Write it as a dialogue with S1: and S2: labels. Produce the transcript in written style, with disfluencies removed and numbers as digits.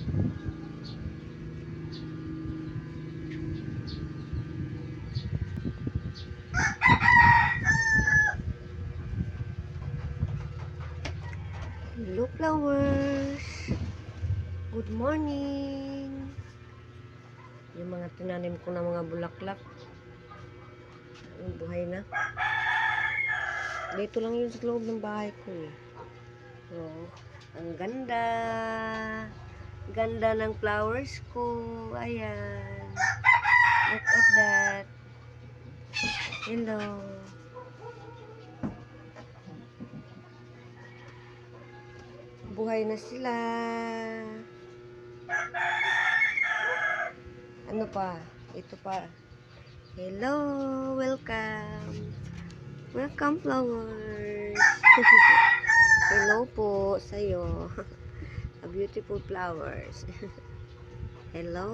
S1: Hello flowers! Good morning! Yung mga tinanim ko na mga bulaklak, buhay na. Dito lang yun sa loob ng bahay ko eh. Oh, ang ganda! Ganda ng flowers ko. Ayan. Look at that. Hello. Buhay na sila. Ano pa? Ito pa. Hello. Welcome. Welcome flowers. Hello po sa'yo. A beautiful flowers. Hello.